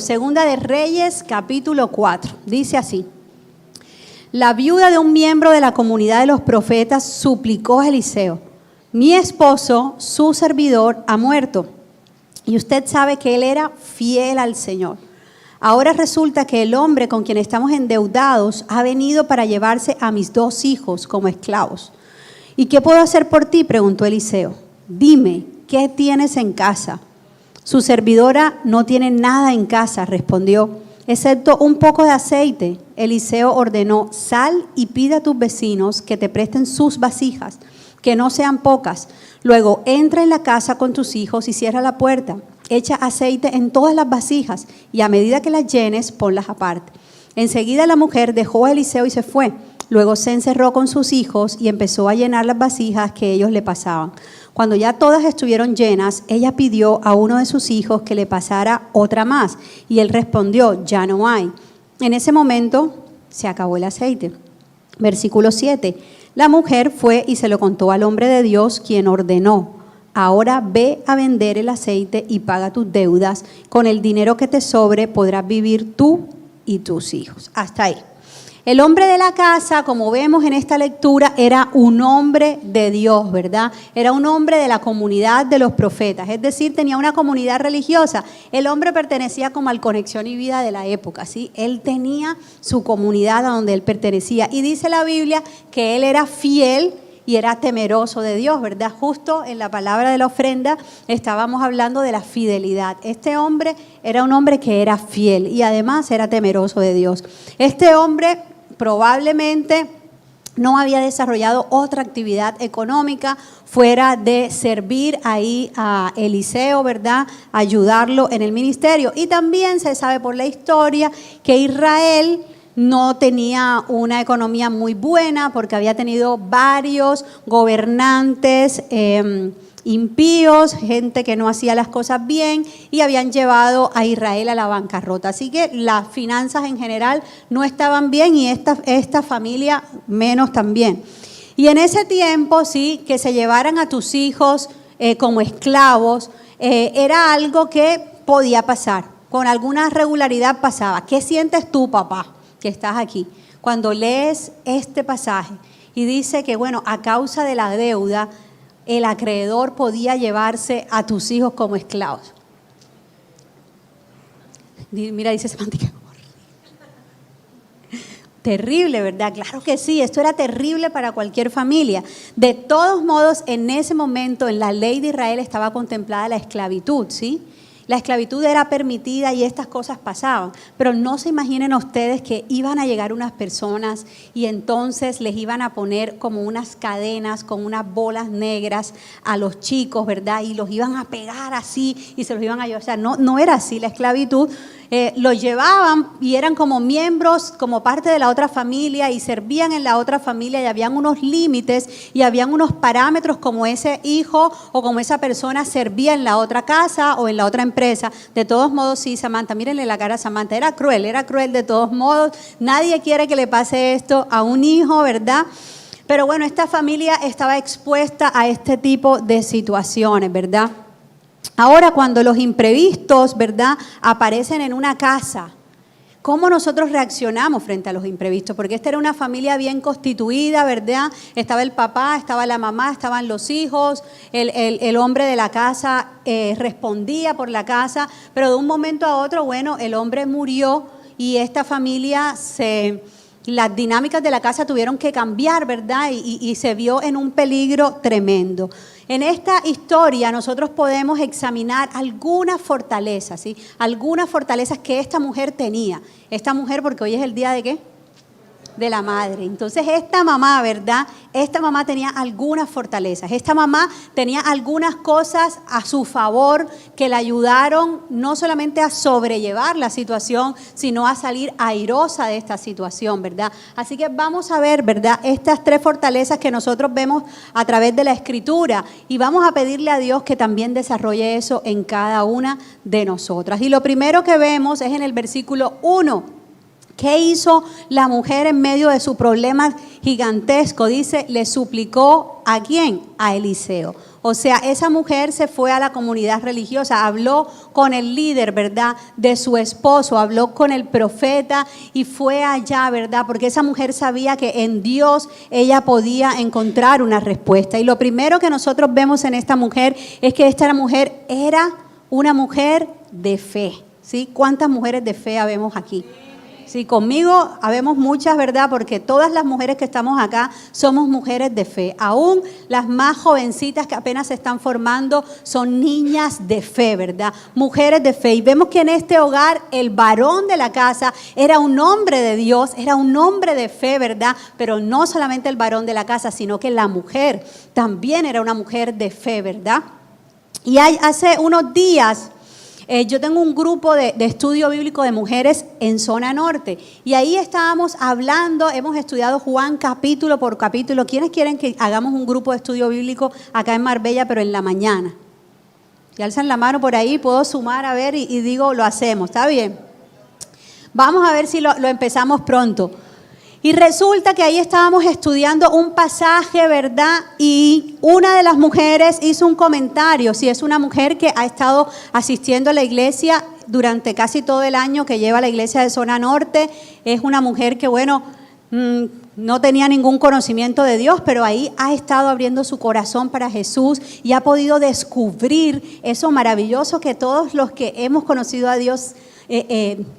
Segunda de Reyes, capítulo 4. Dice así: la viuda de un miembro de la comunidad de los profetas suplicó a Eliseo: mi esposo, su servidor, ha muerto, y usted sabe que él era fiel al Señor. Ahora resulta que el hombre con quien estamos endeudados ha venido para llevarse a mis 2 hijos como esclavos. ¿Y qué puedo hacer por ti?, preguntó Eliseo. Dime, ¿qué tienes en casa? Su servidora no tiene nada en casa, respondió, excepto un poco de aceite. Eliseo ordenó: sal y pide a tus vecinos que te presten sus vasijas, que no sean pocas. Luego entra en la casa con tus hijos y cierra la puerta. Echa aceite en todas las vasijas y a medida que las llenes, ponlas aparte. Enseguida la mujer dejó a Eliseo y se fue. Luego se encerró con sus hijos y empezó a llenar las vasijas que ellos le pasaban. Cuando ya todas estuvieron llenas, ella pidió a uno de sus hijos que le pasara otra más, y él respondió: ya no hay. En ese momento se acabó el aceite. Versículo 7. La mujer fue y se lo contó al hombre de Dios, quien ordenó: ahora ve a vender el aceite y paga tus deudas. Con el dinero que te sobre podrás vivir tú y tus hijos. Hasta ahí. El hombre de la casa, como vemos en esta lectura, era un hombre de Dios, ¿verdad? Era un hombre de la comunidad de los profetas, es decir, tenía una comunidad religiosa. El hombre pertenecía como al Conexión y Vida de la época, ¿sí? Él tenía su comunidad a donde él pertenecía, y dice la Biblia que él era fiel y era temeroso de Dios, ¿verdad? Justo en la palabra de la ofrenda estábamos hablando de la fidelidad. Este hombre era un hombre que era fiel y además era temeroso de Dios. Este hombre probablemente no había desarrollado otra actividad económica fuera de servir ahí a Eliseo, ¿verdad? Ayudarlo en el ministerio. Y también se sabe por la historia que Israel no tenía una economía muy buena porque había tenido varios gobernantes impíos, gente que no hacía las cosas bien, y habían llevado a Israel a la bancarrota. Así que las finanzas en general no estaban bien, y esta familia menos también. Y en ese tiempo, sí, que se llevaran a tus hijos como esclavos, era algo que podía pasar, con alguna regularidad pasaba. ¿Qué sientes tú, papá, que estás aquí, cuando lees este pasaje y dice que, bueno, a causa de la deuda, el acreedor podía llevarse a tus hijos como esclavos? Mira, dice Samantha, terrible, ¿verdad? Claro que sí, esto era terrible para cualquier familia. De todos modos, en ese momento, en la ley de Israel estaba contemplada la esclavitud, ¿sí? La esclavitud era permitida y estas cosas pasaban, pero no se imaginen ustedes que iban a llegar unas personas y entonces les iban a poner como unas cadenas con unas bolas negras a los chicos, ¿verdad? Y los iban a pegar así y se los iban a llevar. O sea, no era así la esclavitud. Los llevaban y eran como miembros, como parte de la otra familia, y servían en la otra familia, y habían unos límites y habían unos parámetros como ese hijo o como esa persona servía en la otra casa o en la otra empresa. De todos modos, sí, Samantha, mírenle la cara a Samantha, era cruel de todos modos. Nadie quiere que le pase esto a un hijo, ¿verdad? Pero bueno, esta familia estaba expuesta a este tipo de situaciones, ¿verdad? Ahora, cuando los imprevistos, ¿verdad?, aparecen en una casa, ¿cómo nosotros reaccionamos frente a los imprevistos? Porque esta era una familia bien constituida, ¿verdad? Estaba el papá, estaba la mamá, estaban los hijos, el hombre de la casa respondía por la casa, pero de un momento a otro, bueno, el hombre murió y esta familia las dinámicas de la casa tuvieron que cambiar, ¿verdad? Y se vio en un peligro tremendo. En esta historia nosotros podemos examinar algunas fortalezas, ¿sí? Algunas fortalezas que esta mujer tenía. Esta mujer, porque hoy es el día de ¿qué? De la madre. Entonces esta mamá, ¿verdad? Esta mamá tenía algunas fortalezas. Esta mamá tenía algunas cosas a su favor que la ayudaron no solamente a sobrellevar la situación, sino a salir airosa de esta situación, ¿verdad? Así que vamos a ver, ¿verdad?, estas 3 fortalezas que nosotros vemos a través de la Escritura, y vamos a pedirle a Dios que también desarrolle eso en cada una de nosotras. Y lo primero que vemos es en el versículo 1. ¿Qué hizo la mujer en medio de su problema gigantesco? Dice, le suplicó ¿a quién? A Eliseo. O sea, esa mujer se fue a la comunidad religiosa, habló con el líder, ¿verdad?, de su esposo, habló con el profeta y fue allá, ¿verdad?, porque esa mujer sabía que en Dios ella podía encontrar una respuesta. Y lo primero que nosotros vemos en esta mujer es que esta mujer era una mujer de fe, ¿sí? ¿Cuántas mujeres de fe habemos aquí? Sí, conmigo habemos muchas, ¿verdad? Porque todas las mujeres que estamos acá somos mujeres de fe. Aún las más jovencitas que apenas se están formando son niñas de fe, ¿verdad? Mujeres de fe. Y vemos que en este hogar el varón de la casa era un hombre de Dios, era un hombre de fe, ¿verdad? Pero no solamente el varón de la casa, sino que la mujer también era una mujer de fe, ¿verdad? Y hace unos días yo tengo un grupo de estudio bíblico de mujeres en zona norte y ahí estábamos hablando, hemos estudiado Juan capítulo por capítulo. ¿Quiénes quieren que hagamos un grupo de estudio bíblico acá en Marbella, pero en la mañana? Y alzan la mano por ahí, puedo sumar a ver y digo, lo hacemos, ¿está bien? Vamos a ver si lo empezamos pronto. Y resulta que ahí estábamos estudiando un pasaje, ¿verdad? Y una de las mujeres hizo un comentario. Si es una mujer que ha estado asistiendo a la iglesia durante casi todo el año que lleva la iglesia de zona norte, es una mujer que, bueno, no tenía ningún conocimiento de Dios, pero ahí ha estado abriendo su corazón para Jesús y ha podido descubrir eso maravilloso que todos los que hemos conocido a Dios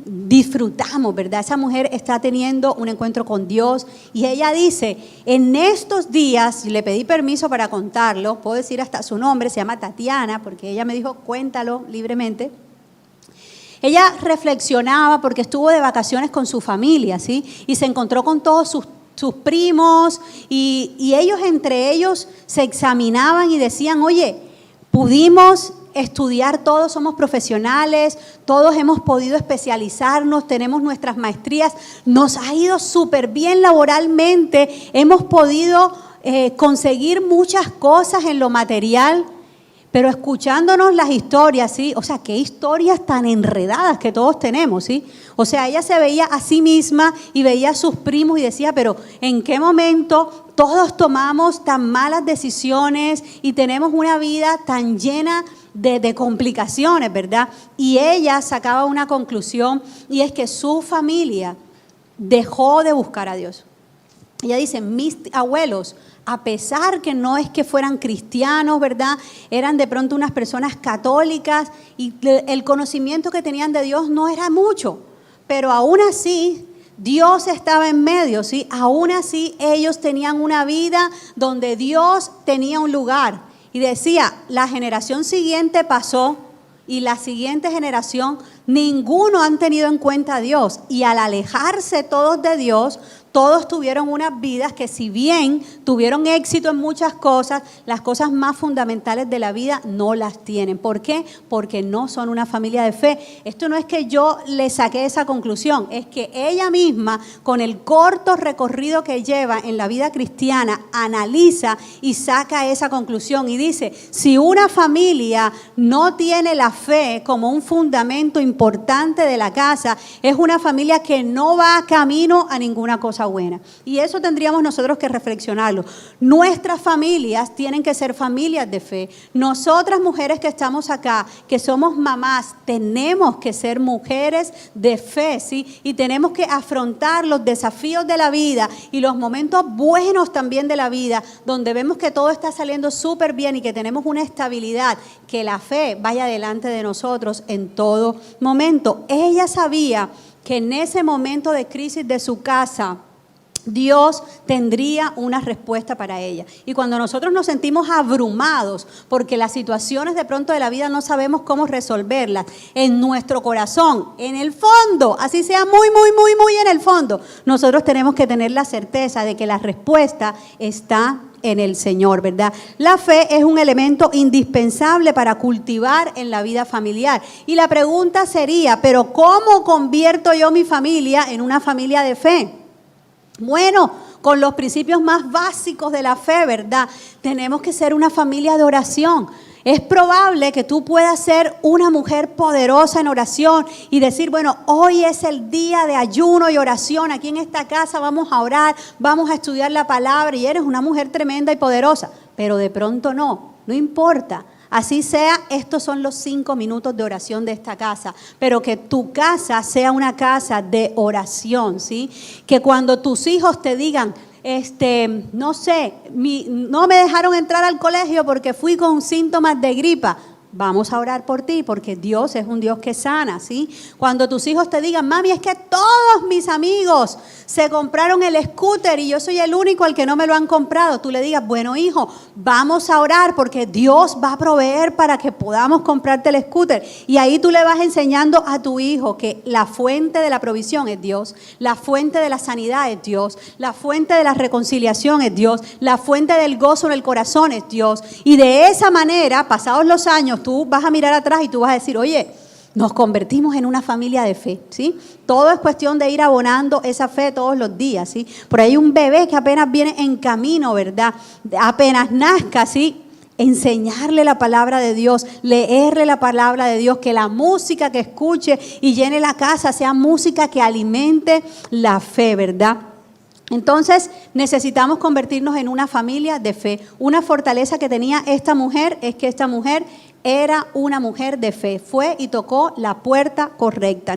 disfrutamos, ¿verdad? Esa mujer está teniendo un encuentro con Dios y ella dice, en estos días, le pedí permiso para contarlo, puedo decir hasta su nombre, se llama Tatiana, porque ella me dijo, cuéntalo libremente. Ella reflexionaba porque estuvo de vacaciones con su familia, ¿sí? Y se encontró con todos sus primos y ellos entre ellos se examinaban y decían, oye, pudimos estudiar, todos somos profesionales, todos hemos podido especializarnos, tenemos nuestras maestrías, nos ha ido súper bien laboralmente, hemos podido conseguir muchas cosas en lo material, pero escuchándonos las historias, ¿sí? O sea, qué historias tan enredadas que todos tenemos, ¿sí? O sea, ella se veía a sí misma y veía a sus primos y decía, pero ¿en qué momento todos tomamos tan malas decisiones y tenemos una vida tan llena de complicaciones, ¿verdad? Y ella sacaba una conclusión y es que su familia dejó de buscar a Dios. Ella dice, mis abuelos, a pesar que no es que fueran cristianos, ¿verdad? Eran de pronto unas personas católicas y el conocimiento que tenían de Dios no era mucho, pero aún así Dios estaba en medio, ¿sí? Aún así ellos tenían una vida donde Dios tenía un lugar. Y decía, la generación siguiente pasó y la siguiente generación, ninguno han tenido en cuenta a Dios. Y al alejarse todos de Dios, todos tuvieron unas vidas que si bien tuvieron éxito en muchas cosas, las cosas más fundamentales de la vida no las tienen. ¿Por qué? Porque no son una familia de fe. Esto no es que yo le saqué esa conclusión, es que ella misma, con el corto recorrido que lleva en la vida cristiana, analiza y saca esa conclusión y dice, si una familia no tiene la fe como un fundamento importante de la casa, es una familia que no va camino a ninguna cosa buena. Y eso tendríamos nosotros que reflexionarlo. Nuestras familias tienen que ser familias de fe. Nosotras mujeres que estamos acá, que somos mamás, tenemos que ser mujeres de fe, ¿sí? Y tenemos que afrontar los desafíos de la vida y los momentos buenos también de la vida, donde vemos que todo está saliendo súper bien y que tenemos una estabilidad, que la fe vaya delante de nosotros en todo momento. Ella sabía que en ese momento de crisis de su casa, Dios tendría una respuesta para ella. Y cuando nosotros nos sentimos abrumados porque las situaciones de pronto de la vida no sabemos cómo resolverlas, en nuestro corazón, en el fondo, así sea muy en el fondo, nosotros tenemos que tener la certeza de que la respuesta está en el Señor, ¿verdad? La fe es un elemento indispensable para cultivar en la vida familiar. Y la pregunta sería, ¿pero cómo convierto yo mi familia en una familia de fe? Bueno, con los principios más básicos de la fe, ¿verdad? Tenemos que ser una familia de oración. Es probable que tú puedas ser una mujer poderosa en oración y decir, bueno, hoy es el día de ayuno y oración. Aquí en esta casa vamos a orar, vamos a estudiar la palabra y eres una mujer tremenda y poderosa. Pero de pronto no. no importa. Así sea, estos son los 5 minutos de oración de esta casa, pero que tu casa sea una casa de oración, ¿sí? Que cuando tus hijos te digan, no sé, no me dejaron entrar al colegio porque fui con síntomas de gripa. Vamos a orar por ti porque Dios es un Dios que sana, ¿sí? Cuando tus hijos te digan, mami, es que todos mis amigos se compraron el scooter y yo soy el único al que no me lo han comprado, tú le digas, bueno, hijo, vamos a orar porque Dios va a proveer para que podamos comprarte el scooter. Y ahí tú le vas enseñando a tu hijo que la fuente de la provisión es Dios, la fuente de la sanidad es Dios, la fuente de la reconciliación es Dios, la fuente del gozo en el corazón es Dios. Y de esa manera, pasados los años, tú vas a mirar atrás y tú vas a decir, oye, nos convertimos en una familia de fe, ¿sí? Todo es cuestión de ir abonando esa fe todos los días, ¿sí? Por ahí un bebé que apenas viene en camino, ¿verdad? Apenas nazca, ¿sí? Enseñarle la palabra de Dios, leerle la palabra de Dios, que la música que escuche y llene la casa sea música que alimente la fe, ¿verdad? Entonces necesitamos convertirnos en una familia de fe. Una fortaleza que tenía esta mujer es que esta mujer era una mujer de fe. Fue y tocó la puerta correcta.